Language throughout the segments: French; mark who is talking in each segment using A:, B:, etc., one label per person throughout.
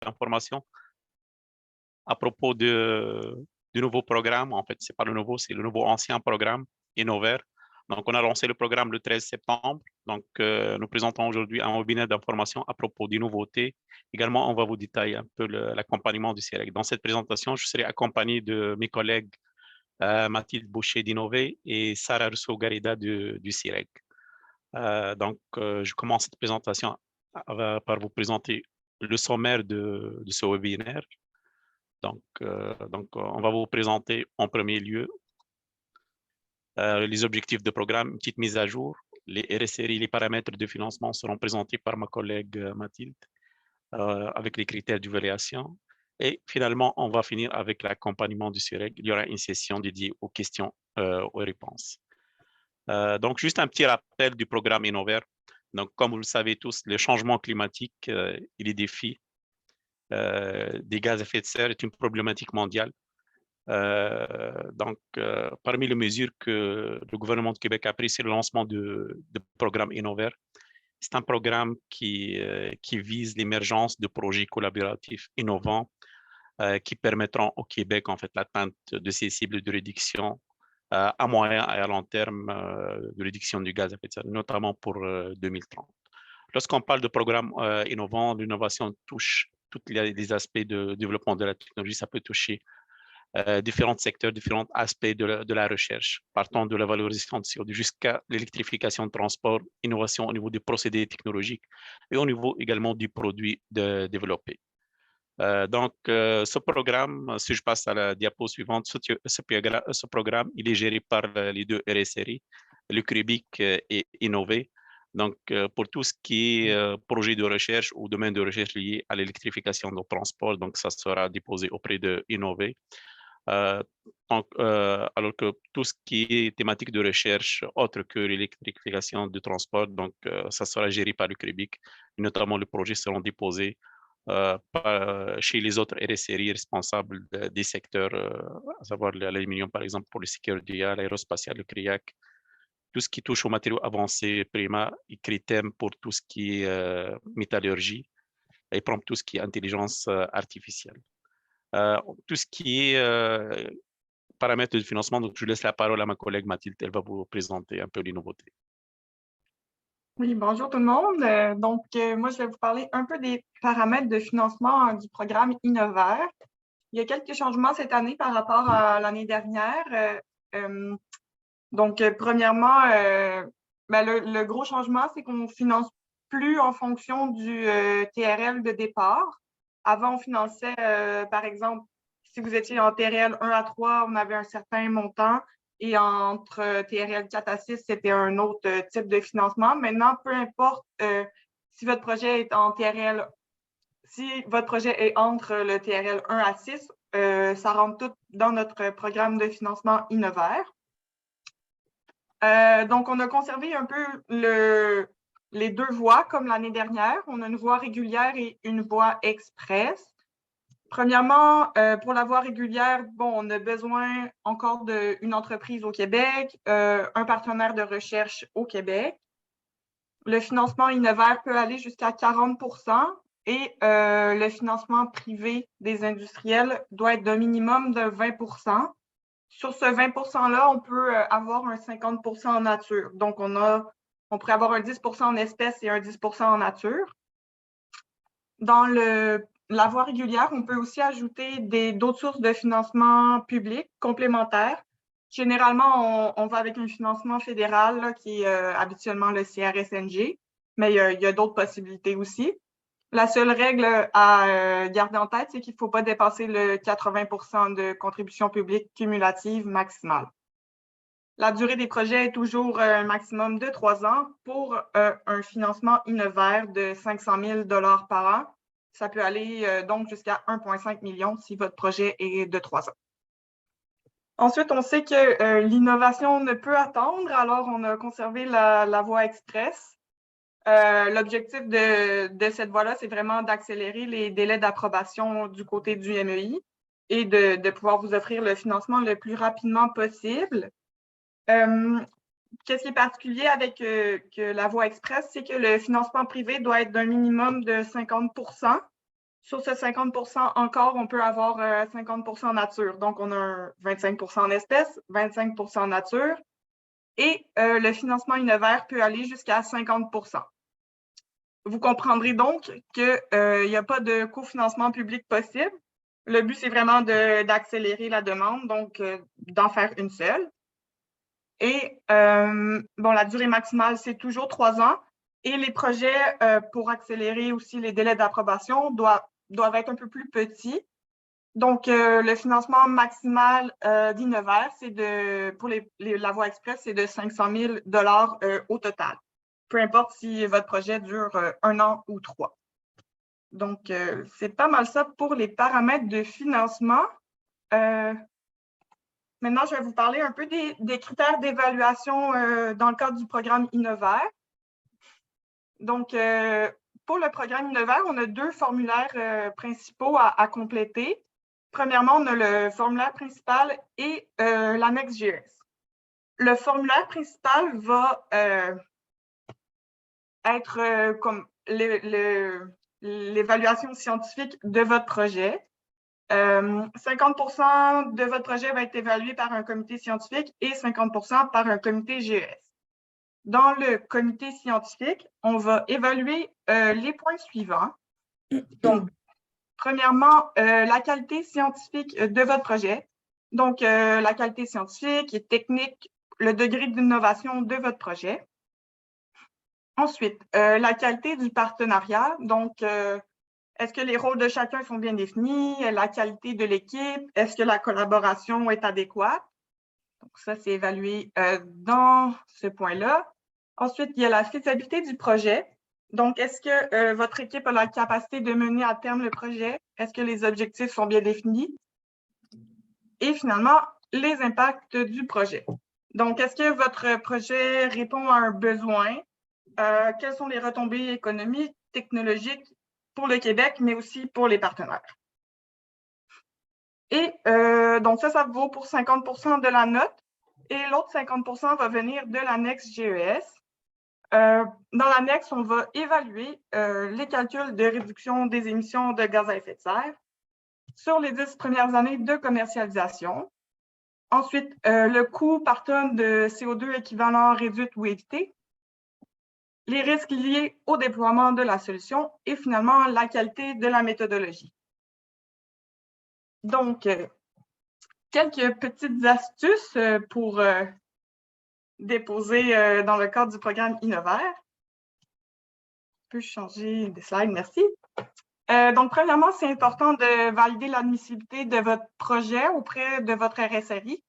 A: d'informations à propos du nouveau programme. En fait, c'est pas le nouveau, c'est le nouveau ancien programme Innover. Donc, on a lancé le programme le 13 septembre. Donc, nous présentons aujourd'hui un webinaire d'information à propos des nouveautés. Également, on va vous détailler un peu l'accompagnement du CIREC. Dans cette présentation, je serai accompagné de mes collègues Mathilde Boucher d'Innover et Sarah Rousseau-Garida du CIREC. Je commence cette présentation par vous présenter le sommaire de ce webinaire. Donc, on va vous présenter en premier lieu les objectifs de programme, une petite mise à jour. Les RSRI, les paramètres de financement seront présentés par ma collègue Mathilde avec les critères d'évaluation. Et finalement, on va finir avec l'accompagnement du CIREC. Il y aura une session dédiée aux questions, aux réponses. Donc, juste un petit rappel du programme Innover. Donc, comme vous le savez tous, le changement climatique et les défis des gaz à effet de serre est une problématique mondiale. Parmi les mesures que le gouvernement de Québec a prises, c'est le lancement du programme Innover. C'est un programme qui vise l'émergence de projets collaboratifs innovants qui permettront au Québec, en fait, l'atteinte de ces cibles de réduction à moyen et à long terme de réduction du gaz à effet de serre, notamment pour 2030. Lorsqu'on parle de programme innovant, l'innovation touche tous les aspects de développement de la technologie. Ça peut toucher différents secteurs, différents aspects de la recherche, partant de la valorisation de CO2 jusqu'à l'électrification de transport, innovation au niveau des procédés technologiques et au niveau également du produit développé. Ce programme, si je passe à la diapo suivante, ce programme, il est géré par les deux RSRI, le CRUBIC et Innover. Donc, pour tout ce qui est projet de recherche ou domaine de recherche lié à l'électrification de transport, donc ça sera déposé auprès de Innover. Alors que tout ce qui est thématique de recherche autre que l'électrification du transport, donc ça sera géré par le CRUBIC. Notamment, les projets seront déposés chez les autres RSRI responsables des secteurs, à savoir l'aluminium, par exemple, pour le sécuritaire, l'aérospatial, le CRIAC, tout ce qui touche aux matériaux avancés, Prima, et Critem pour tout ce qui est métallurgie, et pour tout ce qui est intelligence artificielle. Tout ce qui est paramètres de financement, donc je laisse la parole à ma collègue Mathilde, elle va vous présenter un peu les nouveautés.
B: Oui, bonjour tout le monde. Moi, je vais vous parler un peu des paramètres de financement du programme Innover. Il y a quelques changements cette année par rapport à l'année dernière. Premièrement, le gros changement, c'est qu'on ne finance plus en fonction du TRL de départ. Avant, on finançait, par exemple, si vous étiez en TRL 1 à 3, on avait un certain montant. Et entre TRL 4 à 6, c'était un autre type de financement. Maintenant, peu importe si votre projet est en TRL, si votre projet est entre le TRL 1 à 6, ça rentre tout dans notre programme de financement Innover. On a conservé un peu les deux voies comme l'année dernière. On a une voie régulière et une voie express. Premièrement, pour la voie régulière, on a besoin encore d'une entreprise au Québec, un partenaire de recherche au Québec. Le financement Innover peut aller jusqu'à 40% et le financement privé des industriels doit être d'un minimum de 20%. Sur ce 20%-là, on peut avoir un 50% en nature. Donc, on pourrait avoir un 10% en espèces et un 10% en nature. Dans la voie régulière, on peut aussi ajouter d'autres sources de financement public complémentaires. Généralement, on va avec un financement fédéral là, qui est habituellement le CRSNG, mais il y a d'autres possibilités aussi. La seule règle à garder en tête, c'est qu'il ne faut pas dépasser le 80% de contribution publique cumulative maximale. La durée des projets est toujours un maximum de 3 ans pour un financement Innover de 500 000 $ par an. Ça peut aller donc jusqu'à 1,5 million si votre projet est de 3 ans. Ensuite, on sait que l'innovation ne peut attendre, alors on a conservé la voie express. L'objectif de cette voie-là, c'est vraiment d'accélérer les délais d'approbation du côté du MEI et de pouvoir vous offrir le financement le plus rapidement possible. Qu'est-ce qui est particulier avec que la voie express, c'est que le financement privé doit être d'un minimum de 50%. Sur ce 50 encore, on peut avoir 50 nature. Donc, on a un 25 en espèces, 25 en nature. Et le financement Innovaire peut aller jusqu'à 50 Vous comprendrez donc qu'il n'y a pas de cofinancement public possible. Le but, c'est vraiment d'accélérer la demande, donc d'en faire une seule. Et la durée maximale, c'est toujours 3 ans. Et les projets, pour accélérer aussi les délais d'approbation, doivent être un peu plus petits. Donc, le financement maximal d'Innovaire, pour la voie express, c'est de 500 000 au total, peu importe si votre projet dure 1 an ou 3. Donc, c'est pas mal ça pour les paramètres de financement. Maintenant, je vais vous parler un peu des critères d'évaluation dans le cadre du programme Innovaire. Donc, pour le programme Innovaire, on a 2 formulaires principaux à compléter. Premièrement, on a le formulaire principal et l'annexe GES. Le formulaire principal va être comme l'évaluation scientifique de votre projet. 50 de votre projet va être évalué par un comité scientifique et 50 par un comité GES. Dans le comité scientifique, on va évaluer les points suivants. Donc, premièrement, la qualité scientifique de votre projet. Donc, la qualité scientifique et technique, le degré d'innovation de votre projet. Ensuite, la qualité du partenariat. Donc, est-ce que les rôles de chacun sont bien définis? La qualité de l'équipe? Est-ce que la collaboration est adéquate? Donc, ça, c'est évalué dans ce point-là. Ensuite, il y a la faisabilité du projet. Donc, est-ce que votre équipe a la capacité de mener à terme le projet? Est-ce que les objectifs sont bien définis? Et finalement, les impacts du projet. Donc, est-ce que votre projet répond à un besoin? Quelles sont les retombées économiques, technologiques pour le Québec, mais aussi pour les partenaires? Et donc, ça vaut pour 50 de la note. Et l'autre 50 va venir de l'annexe GES. Dans l'annexe, on va évaluer les calculs de réduction des émissions de gaz à effet de serre sur les 10 premières années de commercialisation. Ensuite, le coût par tonne de CO2 équivalent réduit ou évité, les risques liés au déploiement de la solution et finalement la qualité de la méthodologie. Donc, quelques petites astuces pour déposer dans le cadre du programme Innovaire. Je peux changer de slide, merci. Donc, premièrement, c'est important de valider l'admissibilité de votre projet auprès de votre RSRI.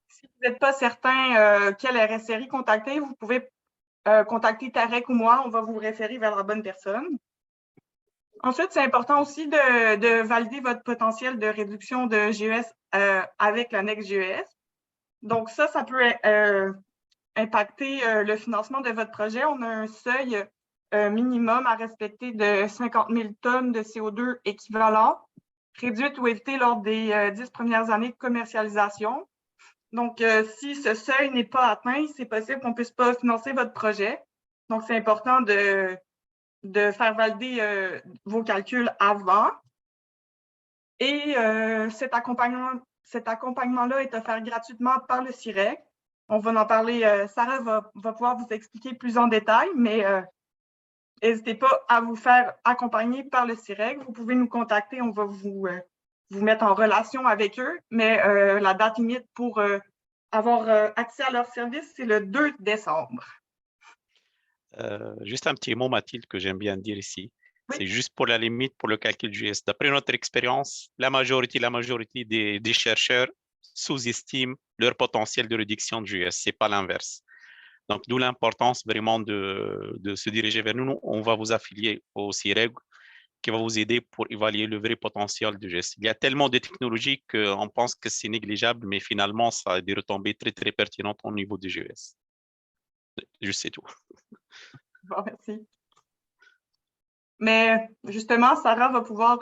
B: Si vous n'êtes pas certain quel RSRI contacter, vous pouvez contacter Tarek ou moi, on va vous référer vers la bonne personne. Ensuite, c'est important aussi de valider votre potentiel de réduction de GES avec l'annexe GES. Donc, ça peut impacter le financement de votre projet. On a un seuil minimum à respecter de 50 000 tonnes de CO2 équivalent, réduite ou évitée lors des 10 premières années de commercialisation. Donc, si ce seuil n'est pas atteint, c'est possible qu'on ne puisse pas financer votre projet. Donc, c'est important de faire valider vos calculs avant. Et cet accompagnement-là est offert gratuitement par le CIREC. On va en parler, Sarah va pouvoir vous expliquer plus en détail, mais n'hésitez pas à vous faire accompagner par le CIREC. Vous pouvez nous contacter, on va vous mettre en relation avec eux, mais la date limite pour avoir accès à leur service, c'est le 2 décembre.
A: Juste un petit mot, Mathilde, que j'aime bien dire ici.
B: Oui.
A: C'est juste pour la limite pour le calcul GES. D'après notre expérience, la majorité des chercheurs sous-estiment leur potentiel de réduction de GES. Ce n'est pas l'inverse. Donc, d'où l'importance vraiment de se diriger vers nous. On va vous affilier au CIREG qui va vous aider pour évaluer le vrai potentiel de GES. Il y a tellement de technologies qu'on pense que c'est négligeable, mais finalement, ça a des retombées très, très pertinentes au niveau du GES. Juste c'est tout.
B: Bon, merci. Mais justement, Sarah va pouvoir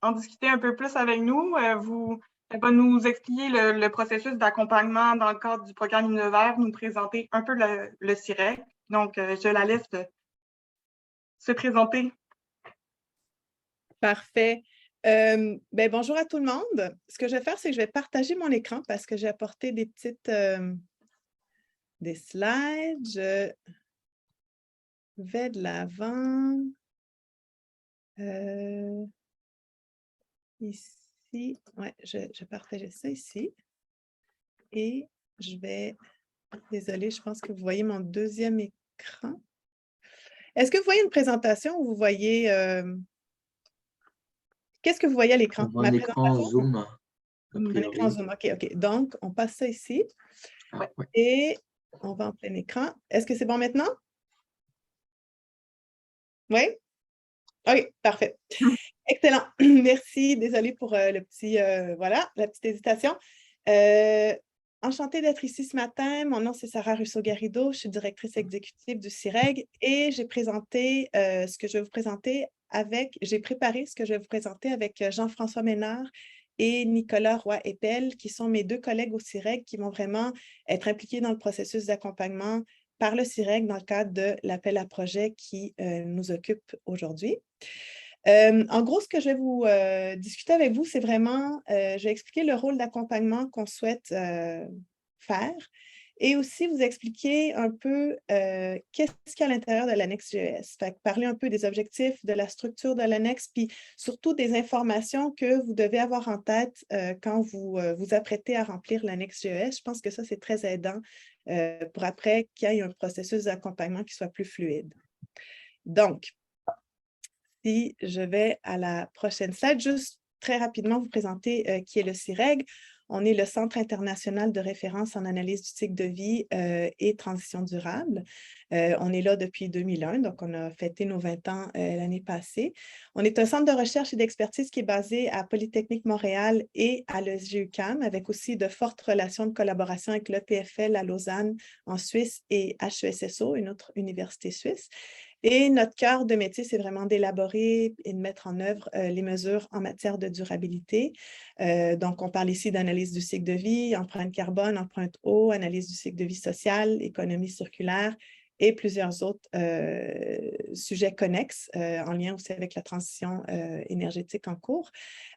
B: en discuter un peu plus avec nous. Elle va nous expliquer le processus d'accompagnement dans le cadre du programme Innovaire, nous présenter un peu le CIREC. Donc, je la laisse se présenter.
C: Parfait. Bonjour à tout le monde. Ce que je vais faire, c'est que je vais partager mon écran parce que j'ai apporté des petites des slides. Je vais de l'avant. Ici, ouais, je partageais ça ici. Et je vais... Désolée, je pense que vous voyez mon deuxième écran. Est-ce que vous voyez une présentation ou vous voyez... Qu'est-ce que vous voyez à l'écran?
D: On voit un écran Zoom.
C: Un écran Zoom, OK. Donc, on passe ça ici.
D: Ouais.
C: Et on va en plein écran. Est-ce que c'est bon maintenant? Oui? OK, parfait. Excellent. Merci. Désolée pour le petit, voilà, la petite hésitation. Enchantée d'être ici ce matin. Mon nom, c'est Sarah Russo-Garrido. Je suis directrice exécutive du CIREG et j'ai présenté ce que je vais vous présenter j'ai préparé ce que je vais vous présenter avec Jean-François Ménard et Nicolas Roy-Epel, qui sont mes deux collègues au CIREG qui vont vraiment être impliqués dans le processus d'accompagnement par le CIREG dans le cadre de l'appel à projet qui nous occupe aujourd'hui. En gros, ce que je vais vous discuter avec vous, c'est vraiment, je vais expliquer le rôle d'accompagnement qu'on souhaite faire et aussi vous expliquer un peu qu'est-ce qu'il y a à l'intérieur de l'annexe GES. Fait que parler un peu des objectifs, de la structure de l'annexe, puis surtout des informations que vous devez avoir en tête quand vous vous apprêtez à remplir l'annexe GES. Je pense que ça, c'est très aidant pour après qu'il y ait un processus d'accompagnement qui soit plus fluide. Donc, si je vais à la prochaine slide, juste très rapidement vous présenter qui est le CIREG. On est le Centre international de référence en analyse du cycle de vie et transition durable. On est là depuis 2001, donc on a fêté nos 20 ans l'année passée. On est un centre de recherche et d'expertise qui est basé à Polytechnique Montréal et à l'ESG-UQAM, avec aussi de fortes relations de collaboration avec l'EPFL à Lausanne en Suisse et HESSO, une autre université suisse. Et notre cœur de métier, c'est vraiment d'élaborer et de mettre en œuvre les mesures en matière de durabilité. Donc, on parle ici d'analyse du cycle de vie, empreinte carbone, empreinte eau, analyse du cycle de vie sociale, économie circulaire et plusieurs autres sujets connexes en lien aussi avec la transition énergétique en cours.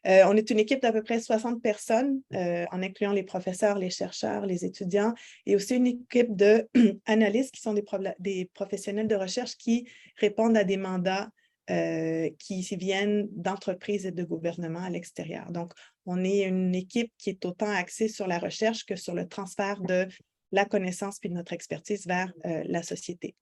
C: On est une équipe d'à peu près 60 personnes, en incluant les professeurs, les chercheurs, les étudiants, et aussi une équipe d'analystes qui sont des professionnels de recherche qui répondent à des mandats qui viennent d'entreprises et de gouvernements à l'extérieur. Donc, on est une équipe qui est autant axée sur la recherche que sur le transfert de la connaissance puis de notre expertise vers la société.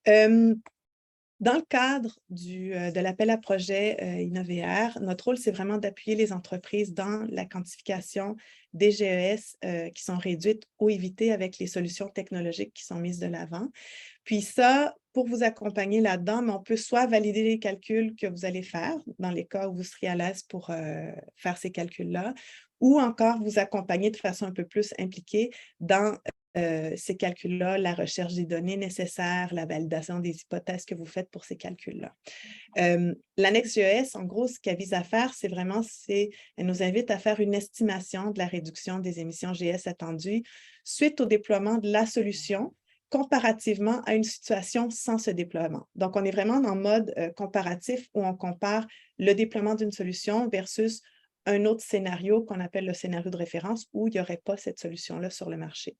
C: Dans le cadre de l'appel à projet InnoVR, notre rôle, c'est vraiment d'appuyer les entreprises dans la quantification des GES qui sont réduites ou évitées avec les solutions technologiques qui sont mises de l'avant. Puis ça, pour vous accompagner là-dedans, on peut soit valider les calculs que vous allez faire, dans les cas où vous seriez à l'aise pour faire ces calculs-là, ou encore vous accompagner de façon un peu plus impliquée dans ces calculs-là, la recherche des données nécessaires, la validation des hypothèses que vous faites pour ces calculs-là. L'annexe GES, en gros, ce qu'elle vise à faire, elle nous invite à faire une estimation de la réduction des émissions GES attendues suite au déploiement de la solution comparativement à une situation sans ce déploiement. Donc, on est vraiment en mode comparatif où on compare le déploiement d'une solution versus un autre scénario qu'on appelle le scénario de référence où il n'y aurait pas cette solution-là sur le marché.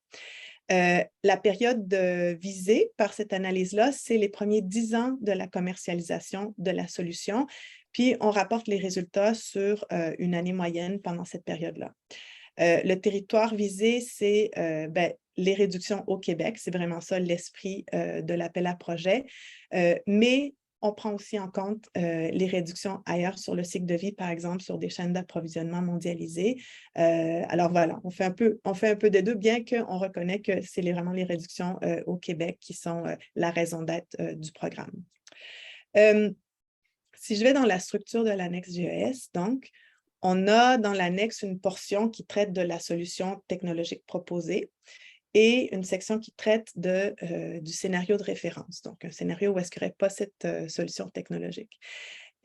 C: La période visée par cette analyse-là, c'est les premiers 10 ans de la commercialisation de la solution, puis on rapporte les résultats sur une année moyenne pendant cette période-là. Le territoire visé, c'est les réductions au Québec, c'est vraiment ça l'esprit de l'appel à projet, mais on prend aussi en compte les réductions ailleurs sur le cycle de vie, par exemple, sur des chaînes d'approvisionnement mondialisées. Alors voilà, on fait un peu des deux, bien qu'on reconnaît que c'est vraiment les réductions au Québec qui sont la raison d'être du programme. Si je vais dans la structure de l'annexe GES, donc, on a dans l'annexe une portion qui traite de la solution technologique proposée et une section qui traite du scénario de référence, donc un scénario où est-ce qu'il n'y aurait pas cette solution technologique.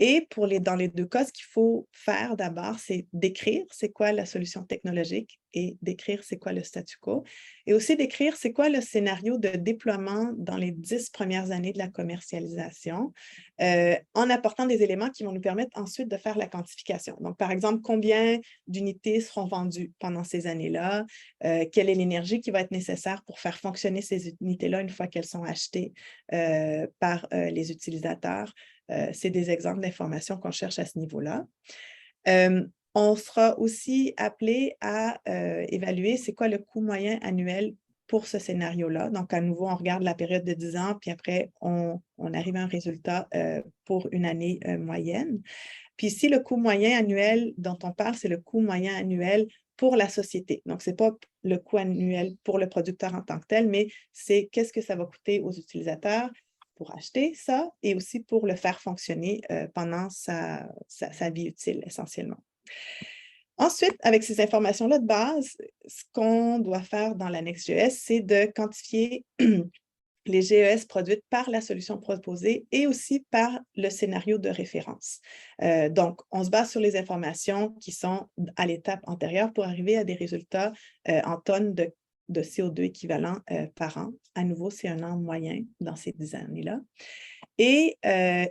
C: Et dans les deux cas, ce qu'il faut faire d'abord, c'est décrire c'est quoi la solution technologique et décrire c'est quoi le statu quo. Et aussi décrire c'est quoi le scénario de déploiement dans les 10 premières années de la commercialisation, en apportant des éléments qui vont nous permettre ensuite de faire la quantification. Donc, par exemple, combien d'unités seront vendues pendant ces années-là? Quelle est l'énergie qui va être nécessaire pour faire fonctionner ces unités-là une fois qu'elles sont achetées par les utilisateurs? C'est des exemples d'informations qu'on cherche à ce niveau-là. On sera aussi appelé à évaluer c'est quoi le coût moyen annuel pour ce scénario-là. Donc, à nouveau, on regarde la période de 10 ans, puis après, on arrive à un résultat pour une année moyenne. Puis ici, le coût moyen annuel dont on parle, c'est le coût moyen annuel pour la société. Donc, ce n'est pas le coût annuel pour le producteur en tant que tel, mais c'est qu'est-ce que ça va coûter aux utilisateurs pour acheter ça et aussi pour le faire fonctionner pendant sa vie utile, essentiellement. Ensuite, avec ces informations-là de base, ce qu'on doit faire dans l'annexe GES, c'est de quantifier les GES produites par la solution proposée et aussi par le scénario de référence. Donc, on se base sur les informations qui sont à l'étape antérieure pour arriver à des résultats en tonnes de CO2 équivalent par an. À nouveau, c'est un an moyen dans ces 10 années-là. Et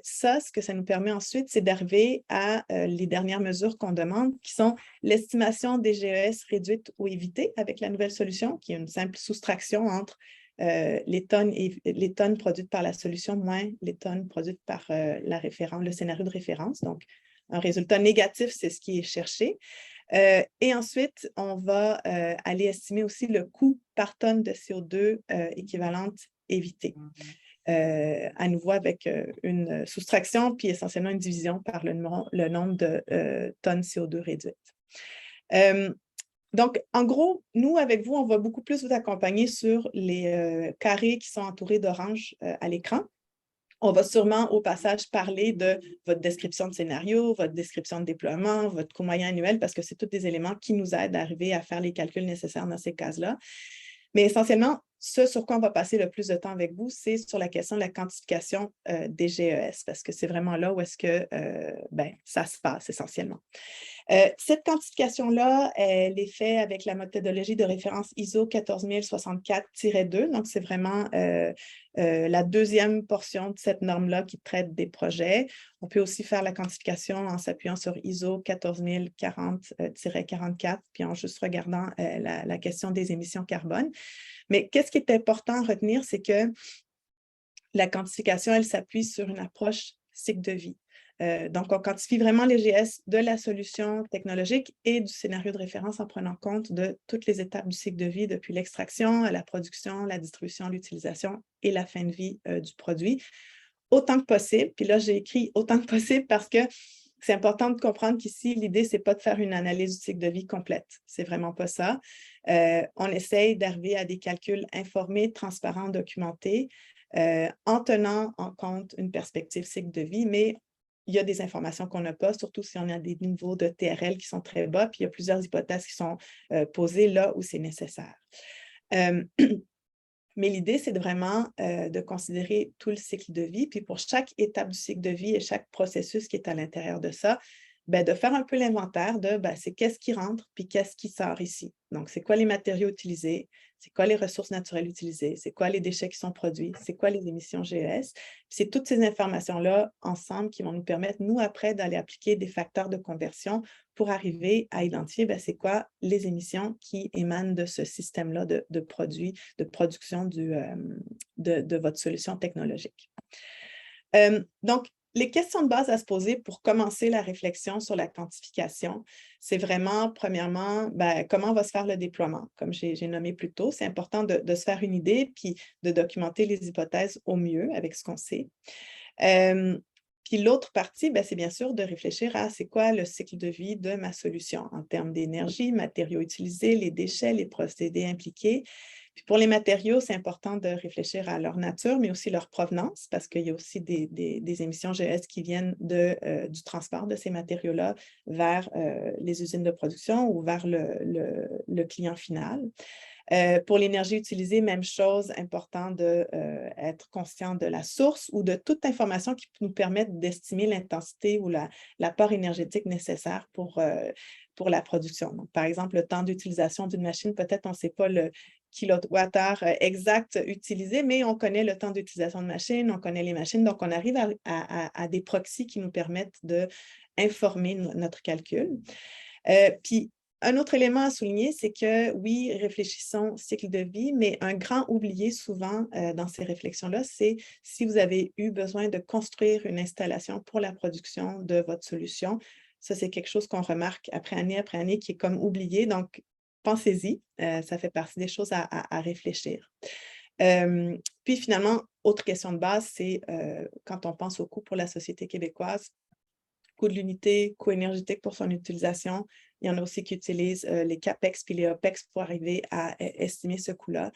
C: ça, ce que ça nous permet ensuite, c'est d'arriver à les dernières mesures qu'on demande, qui sont l'estimation des GES réduites ou évitées avec la nouvelle solution, qui est une simple soustraction entre les tonnes produites par la solution moins les tonnes produites par le scénario de référence. Donc, un résultat négatif, c'est ce qui est cherché. Et ensuite, on va aller estimer aussi le coût par tonne de CO2 équivalente évitée. À nouveau avec une soustraction, puis essentiellement une division par le nombre de tonnes CO2 réduites. Donc, en gros, nous, avec vous, on va beaucoup plus vous accompagner sur les carrés qui sont entourés d'orange à l'écran. On va sûrement, au passage, parler de votre description de scénario, votre description de déploiement, votre coût moyen annuel, parce que c'est tous des éléments qui nous aident à arriver à faire les calculs nécessaires dans ces cases-là. Mais essentiellement, ce sur quoi on va passer le plus de temps avec vous, c'est sur la question de la quantification des GES, parce que c'est vraiment là où est-ce que ça se passe essentiellement. Cette quantification-là, elle est faite avec la méthodologie de référence ISO 14064-2. Donc, c'est vraiment la deuxième portion de cette norme-là qui traite des projets. On peut aussi faire la quantification en s'appuyant sur ISO 14040-44, puis en juste regardant la question des émissions carbone. Mais qu'est-ce qui est important à retenir, c'est que la quantification, elle s'appuie sur une approche cycle de vie. Donc, on quantifie vraiment les GS de la solution technologique et du scénario de référence en prenant compte de toutes les étapes du cycle de vie, depuis l'extraction à la production, la distribution, l'utilisation et la fin de vie du produit, autant que possible. Puis là, j'ai écrit autant que possible parce que c'est important de comprendre qu'ici, l'idée, ce n'est pas de faire une analyse du cycle de vie complète. C'est vraiment pas ça. On essaye d'arriver à des calculs informés, transparents, documentés, en tenant en compte une perspective cycle de vie, mais il y a des informations qu'on n'a pas, surtout si on a des niveaux de TRL qui sont très bas, puis il y a plusieurs hypothèses qui sont posées là où c'est nécessaire. Mais l'idée, c'est vraiment de considérer tout le cycle de vie, puis pour chaque étape du cycle de vie et chaque processus qui est à l'intérieur de ça, de faire un peu l'inventaire de c'est qu'est-ce qui rentre, puis qu'est-ce qui sort ici. Donc, c'est quoi les matériaux utilisés, c'est quoi les ressources naturelles utilisées, c'est quoi les déchets qui sont produits, c'est quoi les émissions GES. C'est toutes ces informations-là ensemble qui vont nous permettre, nous, après, d'aller appliquer des facteurs de conversion pour arriver à identifier c'est quoi les émissions qui émanent de ce système-là de produits, de production de votre solution technologique. Donc, les questions de base à se poser pour commencer la réflexion sur la quantification, c'est vraiment, premièrement, comment va se faire le déploiement? Comme j'ai nommé plus tôt, c'est important de se faire une idée puis de documenter les hypothèses au mieux avec ce qu'on sait. Puis l'autre partie, c'est bien sûr de réfléchir à c'est quoi le cycle de vie de ma solution en termes d'énergie, matériaux utilisés, les déchets, les procédés impliqués. Puis pour les matériaux, c'est important de réfléchir à leur nature, mais aussi leur provenance, parce qu'il y a aussi des émissions GES qui viennent du transport de ces matériaux-là vers les usines de production ou vers le client final. Pour l'énergie utilisée, même chose, important d'être conscient de la source ou de toute information qui nous permette d'estimer l'intensité ou l'apport énergétique nécessaire pour la production. Donc, par exemple, le temps d'utilisation d'une machine, peut-être on ne sait pas le kilowattheure exact utilisé, mais on connaît le temps d'utilisation de machine, on connaît les machines, donc on arrive à des proxys qui nous permettent d'informer notre calcul. Puis, un autre élément à souligner, c'est que oui, réfléchissons cycle de vie, mais un grand oublié souvent dans ces réflexions-là, c'est si vous avez eu besoin de construire une installation pour la production de votre solution. Ça, c'est quelque chose qu'on remarque après année, qui est comme oublié. Donc, pensez-y, ça fait partie des choses à réfléchir. Puis finalement, autre question de base, c'est quand on pense au coût pour la société québécoise, coût de l'unité, coût énergétique pour son utilisation. Il y en a aussi qui utilisent les CAPEX puis les OPEX pour arriver à estimer ce coût-là.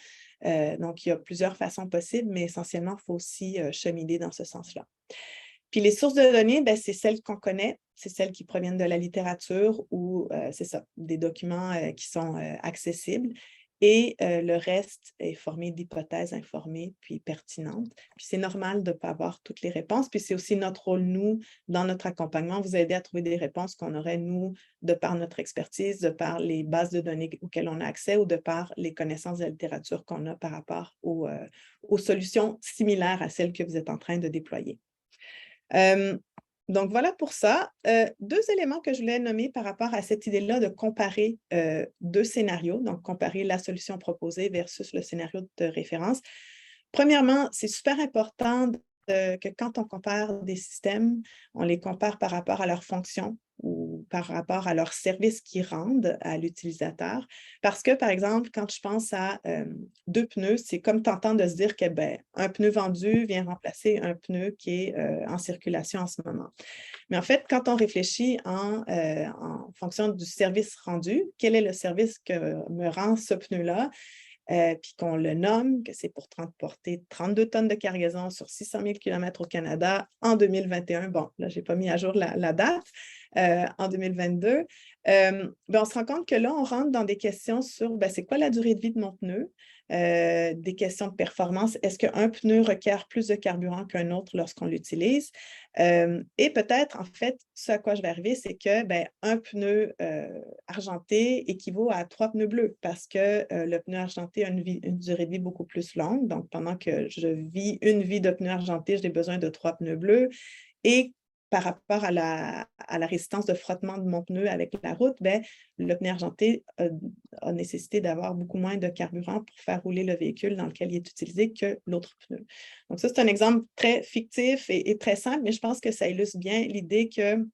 C: Donc, il y a plusieurs façons possibles, mais essentiellement, il faut aussi cheminer dans ce sens-là. Puis les sources de données, ben, c'est celles qu'on connaît, c'est celles qui proviennent de la littérature ou, c'est ça, des documents qui sont accessibles. Et le reste est formé d'hypothèses informées puis pertinentes. Puis c'est normal de ne pas avoir toutes les réponses. Puis c'est aussi notre rôle, nous, dans notre accompagnement, vous aider à trouver des réponses qu'on aurait, nous, de par notre expertise, de par les bases de données auxquelles on a accès ou de par les connaissances de la littérature qu'on a par rapport aux solutions similaires à celles que vous êtes en train de déployer. Donc, voilà pour ça. Deux éléments que je voulais nommer par rapport à cette idée-là de comparer deux scénarios, donc comparer la solution proposée versus le scénario de référence. Premièrement, c'est super important que quand on compare des systèmes, on les compare par rapport à leur fonction ou par rapport à leur service qu'ils rendent à l'utilisateur. Parce que, par exemple, quand je pense à deux pneus, c'est comme tentant de se dire que un pneu vendu vient remplacer un pneu qui est en circulation en ce moment. Mais en fait, quand on réfléchit en fonction du service rendu, quel est le service que me rend ce pneu-là? Puis qu'on le nomme, que c'est pour transporter 32 tonnes de cargaison sur 600 000 km au Canada en 2021. Bon, là, je n'ai pas mis à jour la date, en 2022. On se rend compte que là, on rentre dans des questions sur c'est quoi la durée de vie de mon pneu, des questions de performance. Est-ce qu'un pneu requiert plus de carburant qu'un autre lorsqu'on l'utilise? Et peut-être, en fait, ce à quoi je vais arriver, c'est que un pneu argenté équivaut à 3 pneus bleus parce que le pneu argenté a une durée de vie beaucoup plus longue. Donc, pendant que je vis une vie de pneu argenté, j'ai besoin de 3 pneus bleus. Et par rapport à la résistance de frottement de mon pneu avec la route, le pneu argenté a nécessité d'avoir beaucoup moins de carburant pour faire rouler le véhicule dans lequel il est utilisé que l'autre pneu. Donc ça, c'est un exemple très fictif et très simple, mais je pense que ça illustre bien l'idée qu'une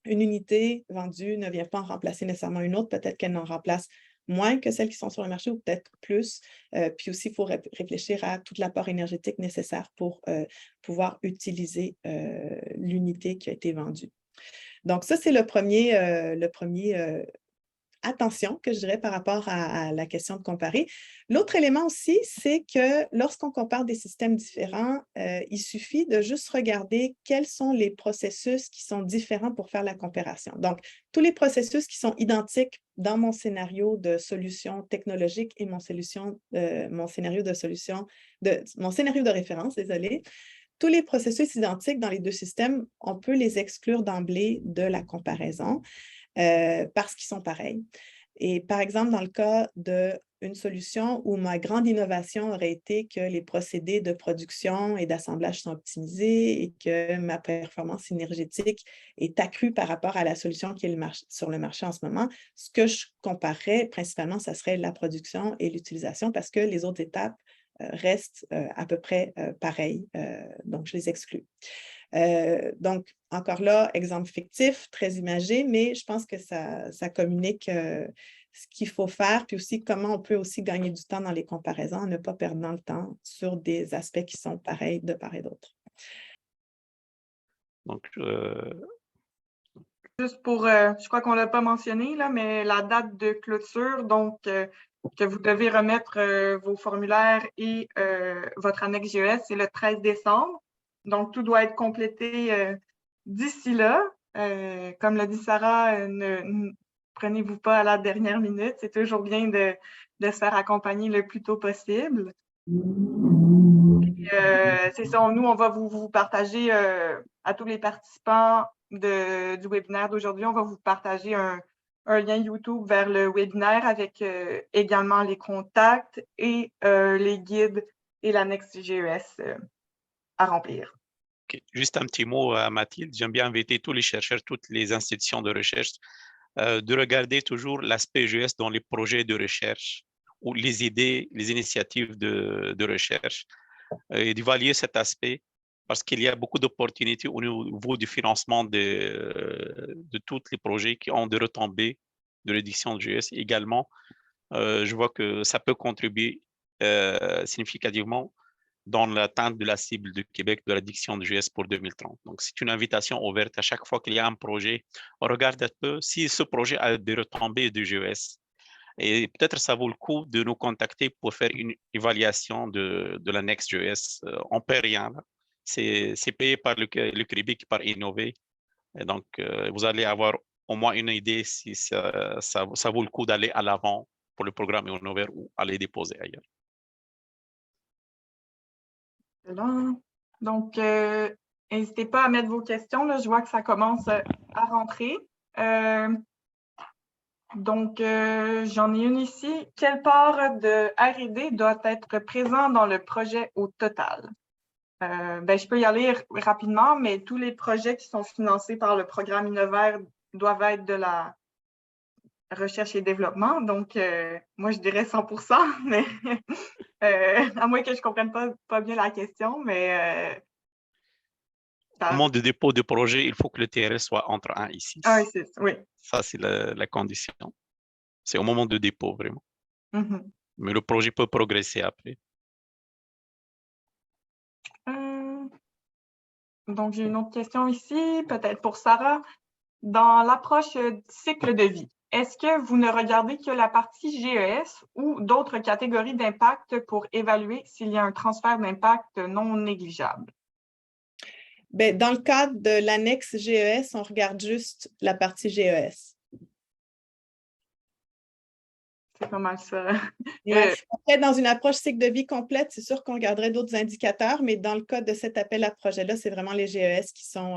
C: unité vendue ne vient pas en remplacer nécessairement une autre. Peut-être qu'elle en remplace moins que celles qui sont sur le marché ou peut-être plus. Puis aussi, il faut réfléchir à tout l'apport énergétique nécessaire pour pouvoir utiliser l'unité qui a été vendue. Donc, ça, c'est le premier attention que je dirais par rapport à la question de comparer. L'autre élément aussi, c'est que lorsqu'on compare des systèmes différents, il suffit de juste regarder quels sont les processus qui sont différents pour faire la comparaison. Donc, tous les processus qui sont identiques dans mon scénario de solution technologique et mon scénario de référence, désolé. Tous les processus identiques dans les deux systèmes, on peut les exclure d'emblée de la comparaison. Parce qu'ils sont pareils. Et par exemple, dans le cas d'une solution où ma grande innovation aurait été que les procédés de production et d'assemblage sont optimisés et que ma performance énergétique est accrue par rapport à la solution qui est sur le marché en ce moment, ce que je comparerais principalement, ça serait la production et l'utilisation parce que les autres étapes restent à peu près pareilles. Donc, je les exclus. Donc, encore là, exemple fictif, très imagé, mais je pense que ça communique ce qu'il faut faire, puis aussi comment on peut aussi gagner du temps dans les comparaisons, ne pas perdre le temps sur des aspects qui sont pareils de part et d'autre.
A: Donc,
B: juste pour, je crois qu'on ne l'a pas mentionné, là, mais la date de clôture, donc que vous devez remettre vos formulaires et votre annexe GES, c'est le 13 décembre. Donc, tout doit être complété d'ici là. Comme l'a dit Sarah, prenez-vous pas à la dernière minute. C'est toujours bien de se faire accompagner le plus tôt possible. C'est ça, nous, on va vous partager à tous les participants du webinaire d'aujourd'hui, on va vous partager un lien YouTube vers le webinaire avec également les contacts et les guides et l'annexe GES à remplir.
A: Okay. Juste un petit mot à Mathilde. J'aime bien inviter tous les chercheurs, toutes les institutions de recherche de regarder toujours l'aspect GES dans les projets de recherche ou les idées, les initiatives de recherche et d'évaluer cet aspect parce qu'il y a beaucoup d'opportunités au niveau du financement de tous les projets qui ont des retombées de l'édition de GES. Également, je vois que ça peut contribuer significativement dans l'atteinte de la cible du Québec de l'addiction de GES pour 2030. Donc, c'est une invitation ouverte à chaque fois qu'il y a un projet. On regarde un peu si ce projet a des retombées de GES. Et peut-être ça vaut le coup de nous contacter pour faire une évaluation de l'annexe GES. On ne paie rien. C'est payé par le Québec et par Innover. Et donc, vous allez avoir au moins une idée si ça vaut le coup d'aller à l'avant pour le programme Innover ou aller déposer ailleurs.
B: Donc, n'hésitez pas à mettre vos questions. Là. Je vois que ça commence à rentrer. Donc, j'en ai une ici. Quelle part de R&D doit être présent dans le projet au total? Je peux y aller rapidement, mais tous les projets qui sont financés par le programme Innover doivent être de la recherche et développement. Donc, moi, je dirais 100%, mais à moins que je ne comprenne pas bien la question, mais...
A: Au moment de dépôt de projet, il faut que le TRL soit entre 1 et 6.
B: Ah, oui.
A: Ça, c'est la condition. C'est au moment de dépôt, vraiment.
B: Mm-hmm.
A: Mais le projet peut progresser après.
B: Donc, j'ai une autre question ici, peut-être pour Sarah. Dans l'approche cycle de vie, est-ce que vous ne regardez que la partie GES ou d'autres catégories d'impact pour évaluer s'il y a un transfert d'impact non négligeable?
C: Bien, dans le cadre de l'annexe GES, on regarde juste la partie GES.
B: C'est pas mal ça.
C: Après, dans une approche cycle de vie complète, c'est sûr qu'on regarderait d'autres indicateurs, mais dans le cas de cet appel à projet-là, c'est vraiment les GES qui sont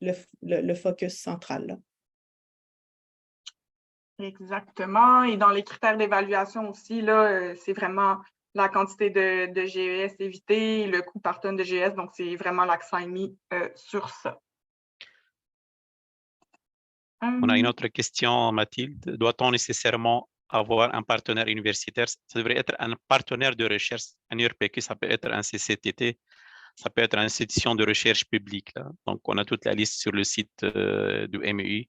C: le focus central. Là.
B: Exactement. Et dans les critères d'évaluation aussi, là, c'est vraiment la quantité de GES évitée, le coût par tonne de GES. Donc, c'est vraiment l'accent mis sur ça.
A: On a une autre question, Mathilde. Doit-on nécessairement avoir un partenaire universitaire? Ça devrait être un partenaire de recherche. Un IRPQ, ça peut être un CCTT, ça peut être une institution de recherche publique. Là. Donc, on a toute la liste sur le site du MEI.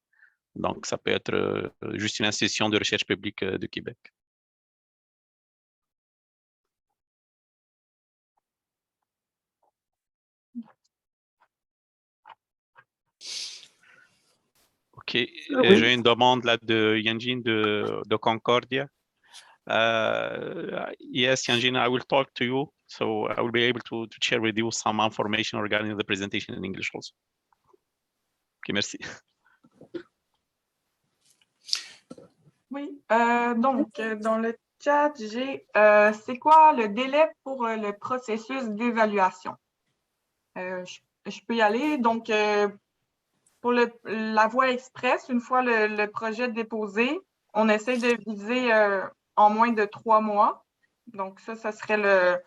A: Donc, ça peut être juste une institution de recherche publique de Québec. OK.
B: Oui.
A: J'ai une demande là de Yanjin de Concordia. Yes, Yanjin, I will talk to you. So I will be able to share with you some information regarding the presentation in English also. OK, merci.
B: Oui, donc, dans le chat, j'ai c'est quoi le délai pour le processus d'évaluation? Je peux y aller. Donc, pour la voie express, une fois le projet déposé, on essaie de viser en moins de 3 mois. Donc, ça serait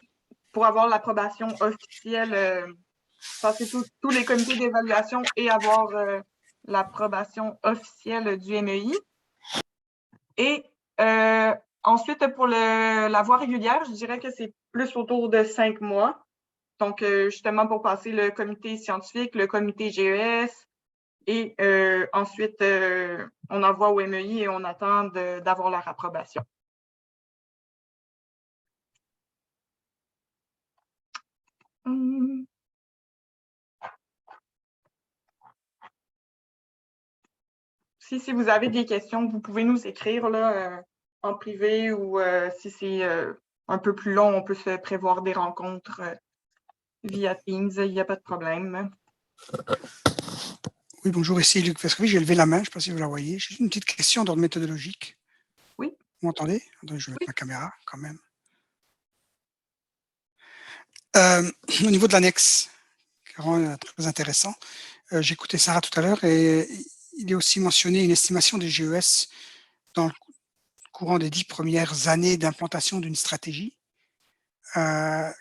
B: pour avoir l'approbation officielle, passer tous les comités d'évaluation et avoir l'approbation officielle du MEI. Et ensuite, pour la voie régulière, je dirais que c'est plus autour de 5 mois. Donc, justement, pour passer le comité scientifique, le comité GES, et ensuite, on envoie au MEI et on attend d'avoir leur approbation. Si vous avez des questions, vous pouvez nous écrire là, en privé ou si c'est un peu plus long, on peut se prévoir des rencontres via Teams, il n'y a pas de problème.
E: Oui, bonjour, ici Luc Vescovi, j'ai levé la main, je ne sais pas si vous la voyez. J'ai une petite question d'ordre méthodologique.
B: Oui.
E: Vous m'entendez? Attendez, je vais mettre
B: Oui.
E: ma caméra quand même. Au niveau de l'annexe, très intéressant, j'ai écouté Sarah tout à l'heure et il est aussi mentionné une estimation des GES dans le courant des 10 premières années d'implantation d'une stratégie.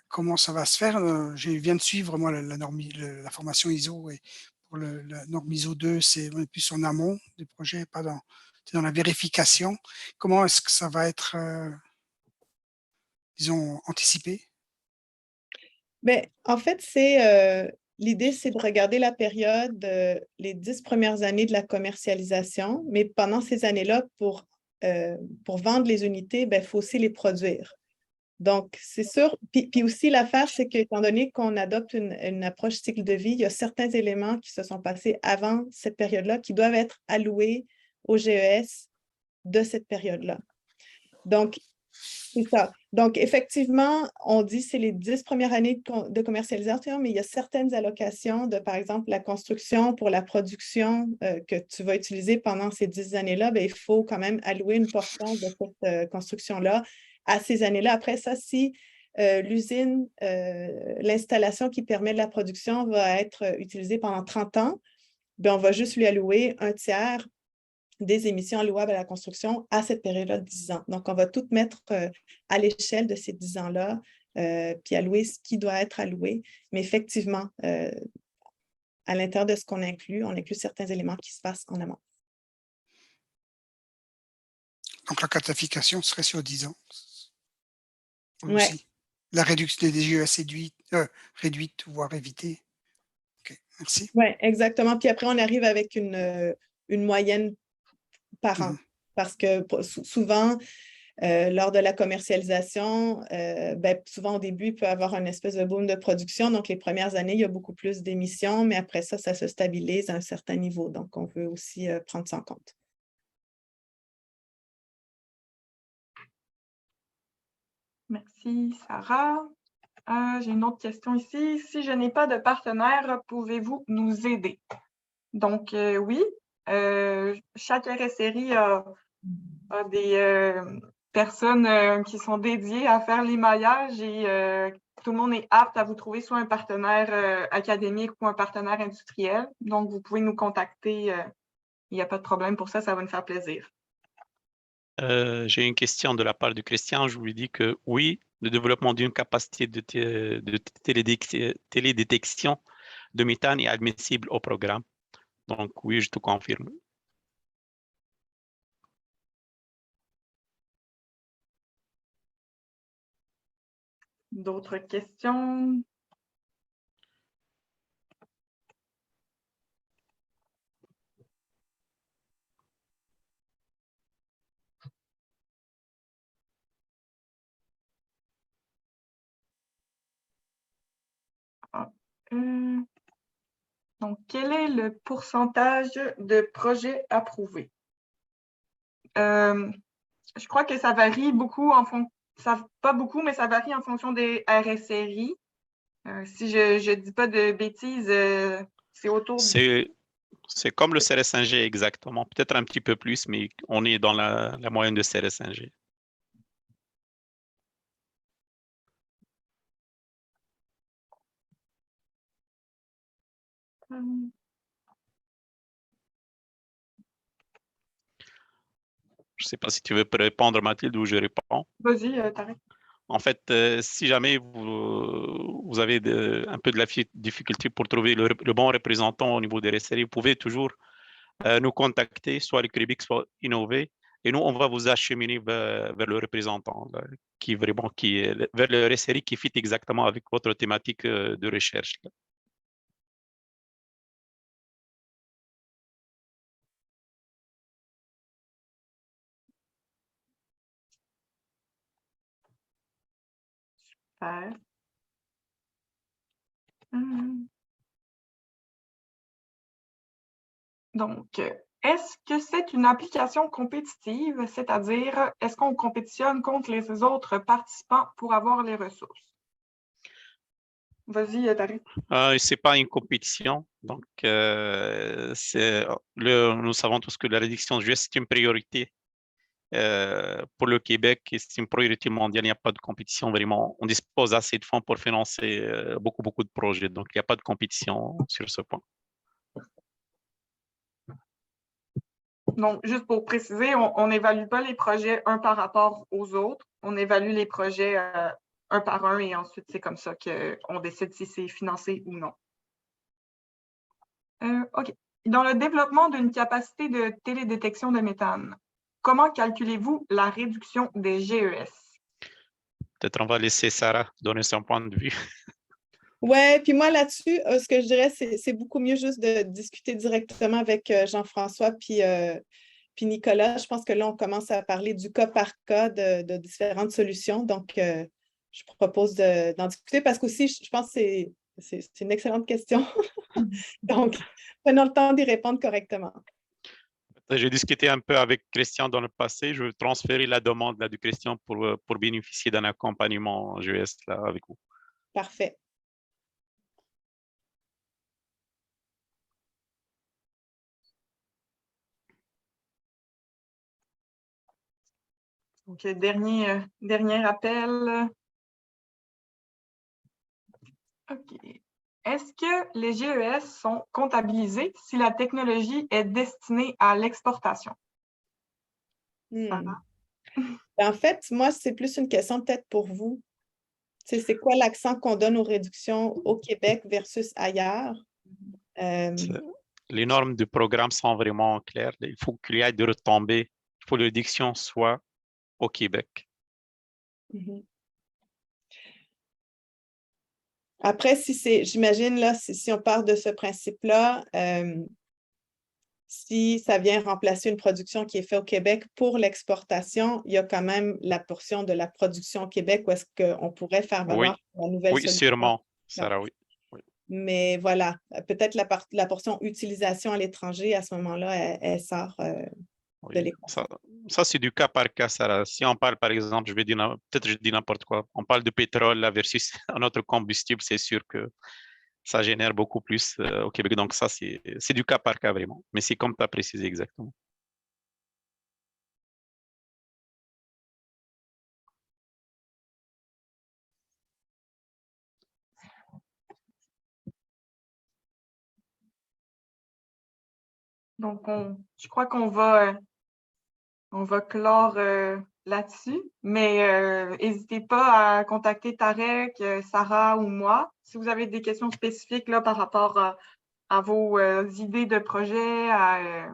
E: Comment ça va se faire? Je viens de suivre moi la formation ISO et pour la norme ISO 2, on est plus en amont des projets, pas dans la vérification. Comment est-ce que ça va être, disons, anticipé?
C: Mais en fait, l'idée, c'est de regarder la période, les 10 premières années de la commercialisation, mais pendant ces années-là, pour vendre les unités, il faut aussi les produire. Donc, c'est sûr. Puis aussi, l'affaire, c'est qu'étant donné qu'on adopte une approche cycle de vie, il y a certains éléments qui se sont passés avant cette période-là qui doivent être alloués au GES de cette période-là. Donc, c'est ça. Donc, effectivement, on dit que c'est les 10 premières années de commercialisation, mais il y a certaines allocations de, par exemple, la construction pour la production que tu vas utiliser pendant ces 10 années-là, il faut quand même allouer une portion de cette construction-là à ces années-là. Après ça, si l'usine, l'installation qui permet de la production va être utilisée pendant 30 ans, on va juste lui allouer un tiers des émissions allouables à la construction à cette période-là de 10 ans. Donc, on va tout mettre à l'échelle de ces 10 ans-là, puis allouer ce qui doit être alloué. Mais effectivement, à l'intérieur de ce qu'on inclut, on inclut certains éléments qui se passent en amont.
E: Donc, la quantification serait sur 10 ans.
C: Ouais.
E: Aussi. La réduction des GES réduite, voire évitée. OK, merci.
C: Oui, exactement. Puis après, on arrive avec une moyenne par an. Parce que souvent, lors de la commercialisation, souvent au début, il peut y avoir une espèce de boom de production. Donc, les premières années, il y a beaucoup plus d'émissions, mais après ça, ça se stabilise à un certain niveau. Donc, on veut aussi prendre ça en compte.
B: Merci, Sarah. J'ai une autre question ici. Si je n'ai pas de partenaire, pouvez-vous nous aider? Donc, oui, chaque RSRI a des personnes qui sont dédiées à faire l'émaillage et tout le monde est apte à vous trouver soit un partenaire académique ou un partenaire industriel. Donc, vous pouvez nous contacter. Il n'y a pas de problème pour ça, ça va nous faire plaisir.
A: J'ai une question de la part de Christian. Je lui dis que oui, le développement d'une capacité de télédétection de méthane est admissible au programme. Donc oui, je te confirme.
B: D'autres questions? Donc, quel est le pourcentage de projets approuvés? Je crois que ça varie beaucoup pas beaucoup, mais ça varie en fonction des RSRI. Si je ne dis pas de bêtises, c'est autour de...
A: C'est comme le CRS1G exactement, peut-être un petit peu plus, mais on est dans la moyenne de CRS1G. Je ne sais pas si tu veux répondre, Mathilde, ou je réponds.
B: Vas-y, Tarek.
A: En fait, si jamais vous avez un peu de la difficulté pour trouver le bon représentant au niveau des RSRI, vous pouvez toujours nous contacter, soit le Crébic, soit Innover, et nous, on va vous acheminer vers le représentant là, vers le RSRI qui fit exactement avec votre thématique de recherche. Là.
B: Super. Donc, est-ce que c'est une application compétitive, c'est-à-dire est-ce qu'on compétitionne contre les autres participants pour avoir les ressources? Vas-y, Tariq.
A: Ce n'est pas une compétition. Donc, nous savons tous que la réduction de GES, c'est une priorité pour le Québec et c'est une priorité mondiale. Il n'y a pas de compétition vraiment. On dispose assez de fonds pour financer beaucoup de projets. Donc, il n'y a pas de compétition sur ce point.
B: Donc, juste pour préciser, on n'évalue pas les projets un par rapport aux autres. On évalue les projets un par un et ensuite, c'est comme ça qu'on décide si c'est financé ou non. OK. Dans le développement d'une capacité de télédétection de méthane, comment calculez-vous la réduction des GES?
A: Peut-être on va laisser Sarah donner son point de vue.
C: Ouais, puis moi là-dessus, ce que je dirais, c'est beaucoup mieux juste de discuter directement avec Jean-François puis Nicolas. Je pense que là, on commence à parler du cas par cas de différentes solutions. Donc, je propose d'en discuter parce qu'aussi, je pense que c'est une excellente question. Donc, prenons le temps d'y répondre correctement.
A: J'ai discuté un peu avec Christian dans le passé. Je veux transférer la demande là, de Christian pour bénéficier d'un accompagnement GES là, avec vous.
C: Parfait.
B: Donc, dernier appel. OK. Est-ce que les GES sont comptabilisés si la technologie est destinée à l'exportation?
C: En fait, moi, c'est plus une question peut-être pour vous. C'est quoi l'accent qu'on donne aux réductions au Québec versus ailleurs?
A: Les normes du programme sont vraiment claires. Il faut qu'il y ait de retombées. Il faut que l'éducation soit au Québec.
C: Après, j'imagine, là, si on part de ce principe-là, si ça vient remplacer une production qui est faite au Québec pour l'exportation, il y a quand même la portion de la production au Québec où est-ce qu'on pourrait faire valoir la nouvelle solution.
A: Oui, sûrement, Sarah, oui.
C: Mais voilà, peut-être la portion utilisation à l'étranger, à ce moment-là, elle sort de l'équation.
A: Ça, c'est du cas par cas, Sarah. Si on parle, par exemple, peut-être je dis n'importe quoi, on parle de pétrole là, versus un autre combustible, c'est sûr que ça génère beaucoup plus au Québec. Donc, ça, c'est du cas par cas vraiment. Mais c'est comme tu as précisé exactement.
B: Donc, je crois qu'on va clore là-dessus, mais n'hésitez pas à contacter Tarek, Sarah ou moi si vous avez des questions spécifiques là, par rapport à vos idées de projet, à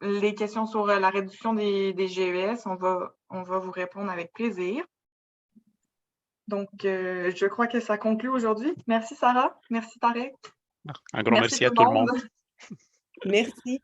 B: les questions sur la réduction des GES. On va vous répondre avec plaisir. Donc, je crois que ça conclut aujourd'hui. Merci Sarah, merci Tarek.
A: Un grand merci à tout le monde.
C: Merci.